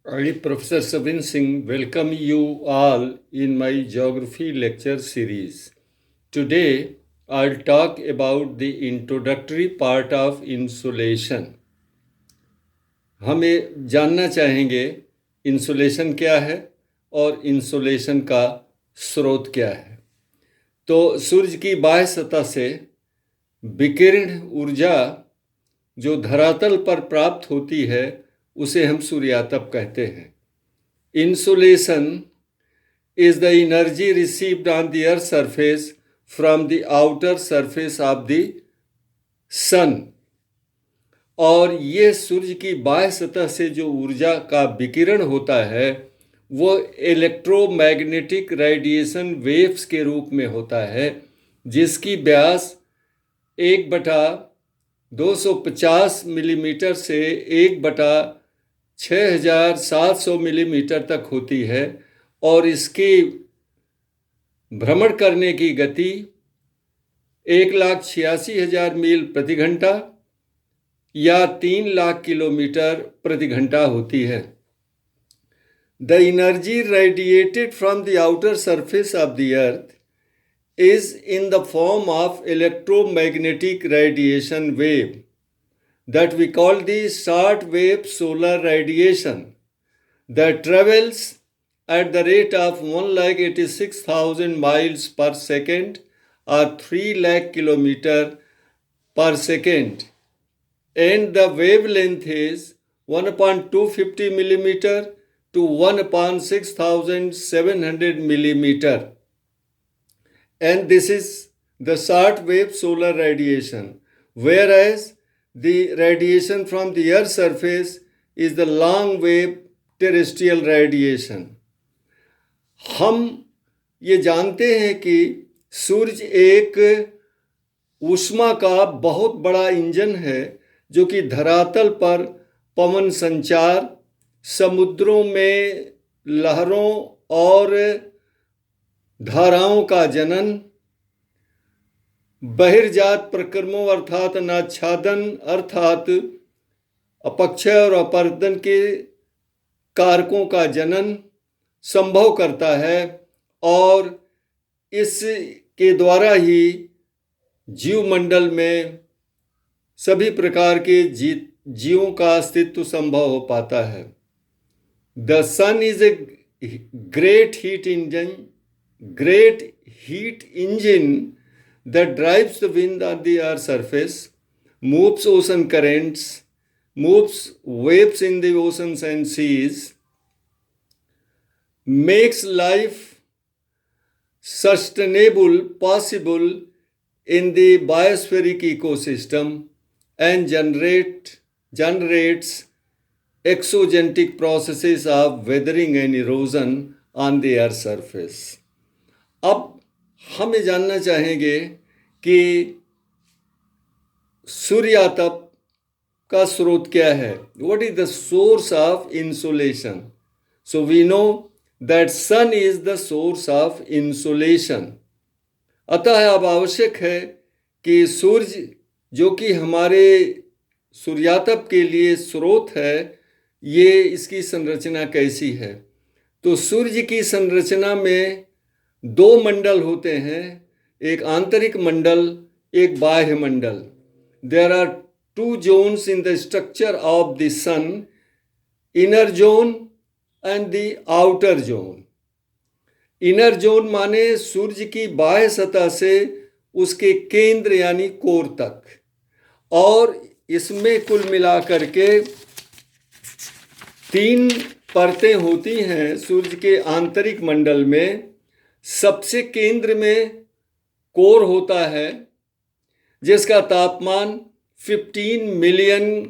I, Professor Sabin Singh, welcome you all in my geography lecture series. Today, I'll talk about the introductory part of insulation. हमें जानना चाहेंगे insulation क्या है और insulation का स्रोत क्या है। तो सूर्य की बाह्य सतह से विकिरण ऊर्जा जो धरातल पर प्राप्त होती है उसे हम सूर्यातप कहते हैं। Insolation is the energy received on the earth's surface from the outer surface of the sun। और ये सूर्य की बाह्य सतह से जो ऊर्जा का विकिरण होता है वो इलेक्ट्रोमैग्नेटिक रेडिएशन वेव्स के रूप में होता है, जिसकी व्यास 1/250 मिलीमीटर से 1/6700 मिलीमीटर तक होती है और इसकी भ्रमण करने की गति 1,86,000 मील प्रति घंटा या 3 लाख किलोमीटर प्रति घंटा होती है। The energy radiated from the outer surface of the earth is in the form of electromagnetic radiation wave that we call the short wave solar radiation that travels at the rate of 1,86,000 miles per second or 3 lakh kilometer per second, and the wavelength is 1/250 millimeter to 1/6,700 millimeter, and this is the short wave solar radiation, whereas the radiation from the earth's surface is the long wave terrestrial radiation। हम ये जानते हैं कि सूर्य एक ऊष्मा का बहुत बड़ा इंजन है जो कि धरातल पर पवन संचार, समुद्रों में लहरों और धाराओं का जनन, बहिर्जात प्रक्रमों अर्थात अनाच्छादन अर्थात अपक्षय और अपरदन के कारकों का जनन संभव करता है, और इसके द्वारा ही जीवमंडल में सभी प्रकार के जीवों का अस्तित्व संभव हो पाता है। The sun is a great heat engine that drives the wind on the earth's surface, moves ocean currents, moves waves in the oceans and seas, makes life sustainable possible in the biospheric ecosystem, and generates exogentic processes of weathering and erosion on the earth's surface। अब हम ये जानना चाहेंगे कि सूर्यातप का स्रोत क्या है। What is the source of insolation? So we know that sun is the source of insolation। अतः अब आवश्यक है कि सूर्य जो कि हमारे सूर्यातप के लिए स्रोत है, ये इसकी संरचना कैसी है। तो सूर्य की संरचना में 2 मंडल होते हैं, एक आंतरिक मंडल, एक बाह्य मंडल। There are 2 zones in the structure of the sun, inner zone and the outer zone। Inner zone माने सूर्य की बाह्य सतह से उसके केंद्र यानी कोर तक, और इसमें कुल मिलाकर के 3 परतें होती हैं सूर्य के आंतरिक मंडल में। सबसे केंद्र में कोर होता है जिसका तापमान 15 मिलियन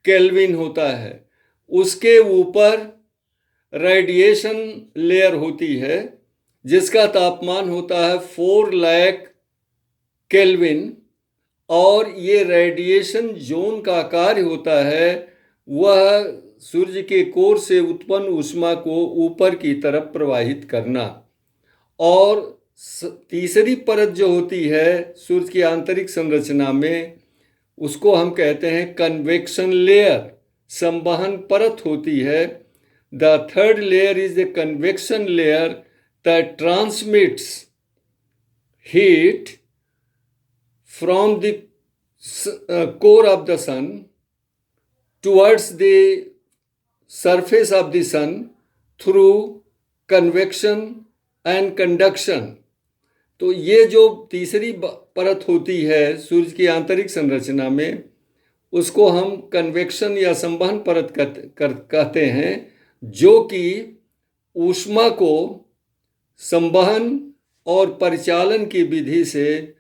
केल्विन होता है। उसके ऊपर रेडिएशन लेयर होती है जिसका तापमान होता है 4 लाख केल्विन, और ये रेडिएशन जोन का कार्य होता है वह सूर्य के कोर से उत्पन्न ऊष्मा को ऊपर की तरफ प्रवाहित करना। और तीसरी परत जो होती है सूर्य की आंतरिक संरचना में, उसको हम कहते हैं कन्वेक्शन लेयर, संवहन परत होती है, The third layer is the convection layer that transmits heat from the core of the sun towards the surface of the sun through convection and conduction. तो ये जो तीसरी परत होती है सूर्य की आंतरिक संरचना में, उसको हम कन्वेक्शन या संवहन परत कहते हैं, जो कि ऊष्मा को संवहन और परिचालन की विधि से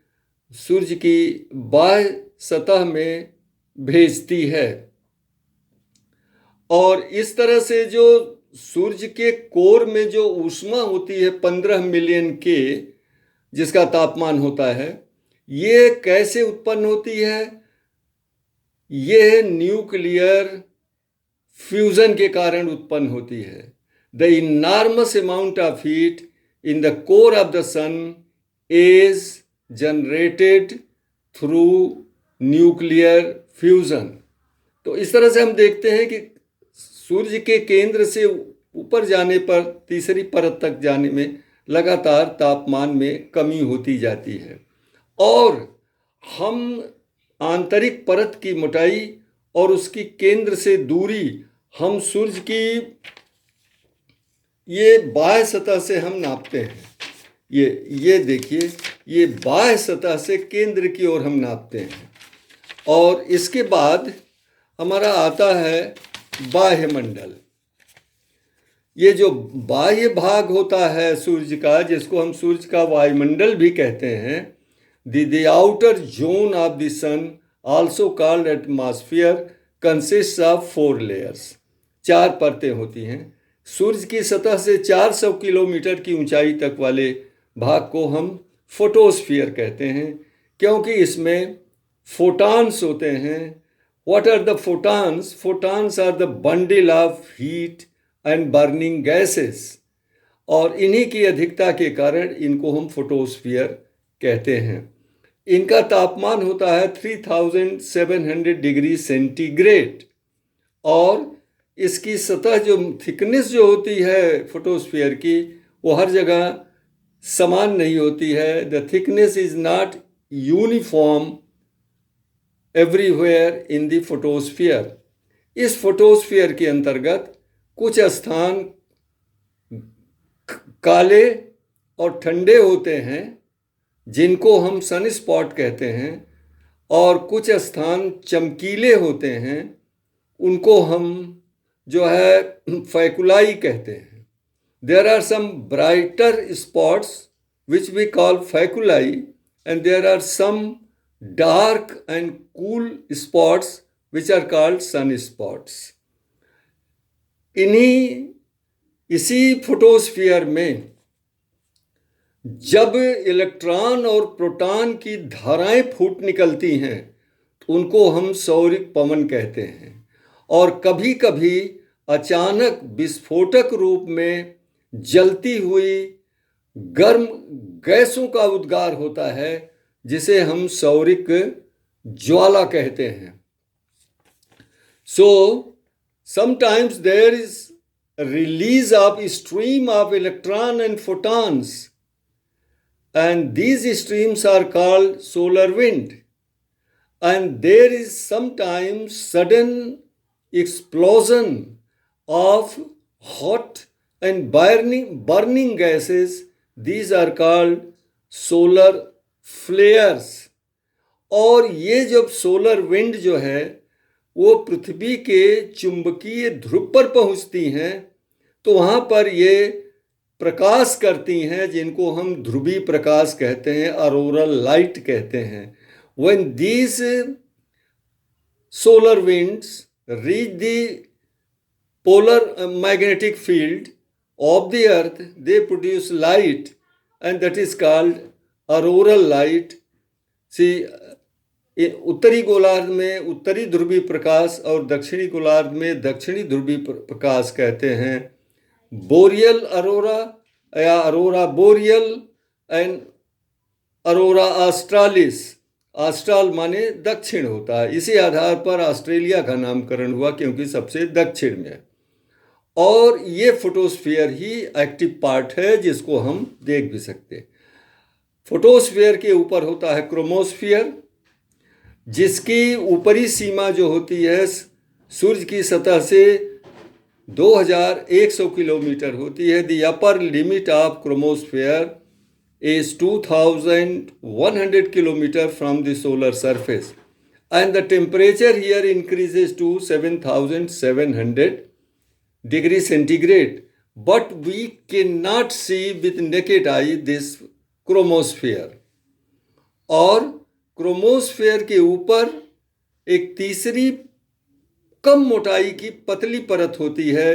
सूर्य की बाह्य सतह में भेजती है। और इस तरह से जो सूर्य के कोर में जो ऊष्मा होती है 15 मिलियन के, जिसका तापमान होता है, ये कैसे उत्पन्न होती है? ये न्यूक्लियर फ्यूजन के कारण उत्पन्न होती है। The enormous amount of heat in the core of the sun is generated through nuclear fusion. तो इस तरह से हम देखते हैं कि सूर्य के केंद्र से ऊपर जाने पर तीसरी परत तक जाने में लगातार तापमान में कमी होती जाती है, और हम आंतरिक परत की मोटाई और उसकी केंद्र से दूरी हम सूर्य की ये बाह्य सतह से हम नापते हैं। ये देखिए, ये बाह्य सतह से केंद्र की ओर हम नापते हैं। और इसके बाद हमारा आता है बाह्य मंडल। ये जो बाह्य भाग होता है सूर्य का, जिसको हम सूर्य का वायुमंडल भी कहते हैं, the outer zone of the sun also called atmosphere consist of 4 layers. 4 परतें होती हैं। सूर्य की सतह से 400 किलोमीटर की ऊंचाई तक वाले भाग को हम फोटोस्फीयर कहते हैं, क्योंकि इसमें फोटॉन्स होते हैं। What are the photons? Photons are the bundle of heat and burning gases, और इन्हीं की अधिकता के कारण इनको हम फोटोस्फीयर कहते हैं। इनका तापमान होता है 3700 डिग्री सेंटीग्रेड, और इसकी सतह जो थिकनेस जो होती है फोटोस्फीयर की, वो हर जगह समान नहीं होती है। The thickness is not uniform everywhere in the photosphere. इस फोटोस्फीयर के अंतर्गत कुछ स्थान काले और ठंडे होते हैं, जिनको हम सन स्पॉट कहते हैं, और कुछ स्थान चमकीले होते हैं, उनको हम जो है फैकुलाई कहते हैं। There are some brighter spots which we call faculae, and there are some dark and cool spots which are called sun spots. इसी फोटोस्फीयर में जब इलेक्ट्रॉन और प्रोटॉन की धाराएं फूट निकलती हैं, तो उनको हम सौरिक पवन कहते हैं। और कभी कभी अचानक विस्फोटक रूप में जलती हुई गर्म गैसों का उद्गार होता है, जिसे हम सौरिक ज्वाला कहते हैं। So sometimes there is a release of a stream of electron and photons, and these streams are called solar wind. And there is sometimes sudden explosion of hot and burning gases. These are called solar flares. और ये जब solar wind जो है वो पृथ्वी के चुंबकीय ध्रुव पर पहुंचती हैं, तो वहाँ पर ये प्रकाश करती हैं, जिनको हम ध्रुवी प्रकाश कहते हैं, ऑरोरल लाइट कहते हैं। When these solar winds reach the polar magnetic field of the earth, they produce light, and that is called auroral light. See, उत्तरी गोलार्ध में उत्तरी ध्रुवी प्रकाश और दक्षिणी गोलार्ध में दक्षिणी ध्रुवी प्रकाश कहते हैं बोरियल अरोरा या अरोरा बोरियल एंड अरोरा ऑस्ट्रालिस। ऑस्ट्राल माने दक्षिण होता है, इसी आधार पर ऑस्ट्रेलिया का नामकरण हुआ, क्योंकि सबसे दक्षिण में। और ये फोटोस्फीयर ही एक्टिव पार्ट है जिसको हम देख भी सकते हैं। फोटोस्फीयर के ऊपर होता है क्रोमोस्फीयर, जिसकी ऊपरी सीमा जो होती है सूर्य की सतह से 2100 किलोमीटर होती है। The upper limit of chromosphere is 2100 kilometer from the solar surface, and the temperature here increases to 7700 degrees centigrade, but we cannot see with naked eye this chromosphere. और क्रोमोस्फेयर के ऊपर एक तीसरी कम मोटाई की पतली परत होती है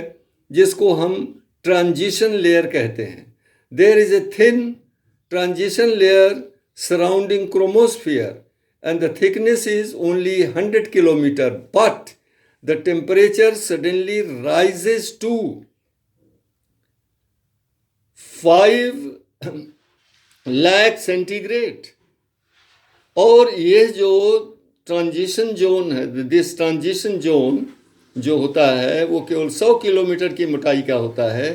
जिसको हम ट्रांजिशन लेयर कहते हैं। There is a thin transition layer surrounding chromosphere, and the thickness is only 100 kilometer, but the temperature suddenly rises to 5 lakh centigrade. और ये जो ट्रांजिशन जोन है, दिस ट्रांजिशन जोन जो होता है वो केवल 100 किलोमीटर की मोटाई का होता है,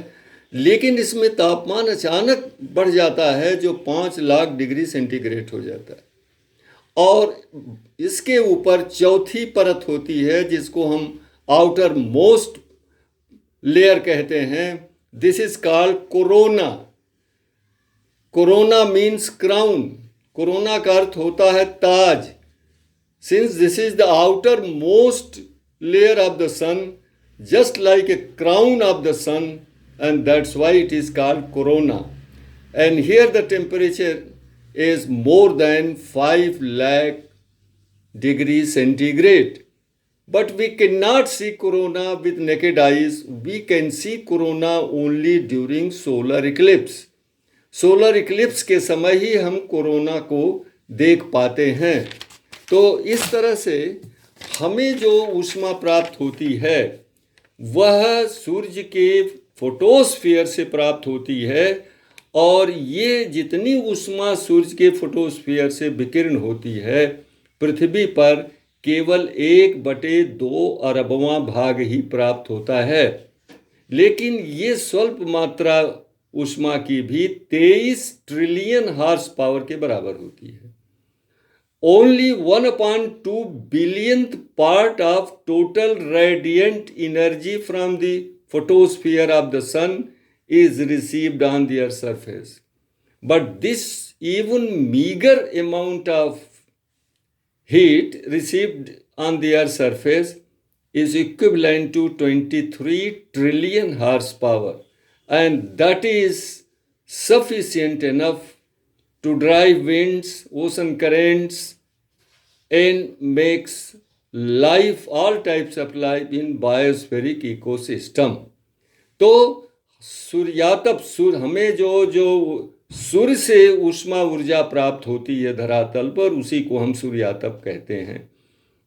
लेकिन इसमें तापमान अचानक बढ़ जाता है जो 5 लाख डिग्री सेंटीग्रेड हो जाता है। और इसके ऊपर चौथी परत होती है जिसको हम आउटर मोस्ट लेयर कहते हैं। This is called corona. Corona means crown. Corona का अर्थ होता है ताज। Since this is the outer most layer of the sun, just like a crown of the sun, and that's why it is called corona. And here the temperature is more than 5 lakh degrees centigrade. But we cannot see corona with naked eyes. We can see corona only during solar eclipse. Solar Eclipse के समय ही हम corona को देख पाते हैं। तो इस तरह से हमें जो ऊष्मा प्राप्त होती है वह सूर्य के फोटोस्फीयर से प्राप्त होती है, और ये जितनी ऊष्मा सूर्य के फोटोस्फीयर से विकिरण होती है पृथ्वी पर केवल 1/2 अरबवां भाग ही प्राप्त होता है। लेकिन ये स्वल्प मात्रा ऊष्मा की भी 23 ट्रिलियन हॉर्स पावर के बराबर होती है। Only 1/2 billionth part of total radiant energy from the photosphere of the sun is received on the Earth's surface. But this even meager amount of heat received on the Earth's surface is equivalent to 23 trillion horsepower, and that is sufficient enough to drive winds, ocean currents, and makes life, all types of life in biospheric ecosystem. तो सूर्यातप हमें जो सूर्य से ऊष्मा ऊर्जा प्राप्त होती है धरातल पर, उसी को हम सूर्यातप कहते हैं।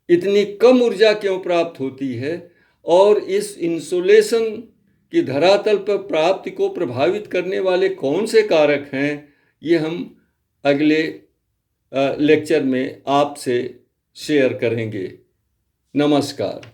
इतनी कम ऊर्जा क्यों प्राप्त होती है और इस इंसुलेशन की धरातल पर प्राप्ति को प्रभावित करने वाले कौन से कारक हैं, ये हम अगले लेक्चर में आपसे शेयर करेंगे। नमस्कार।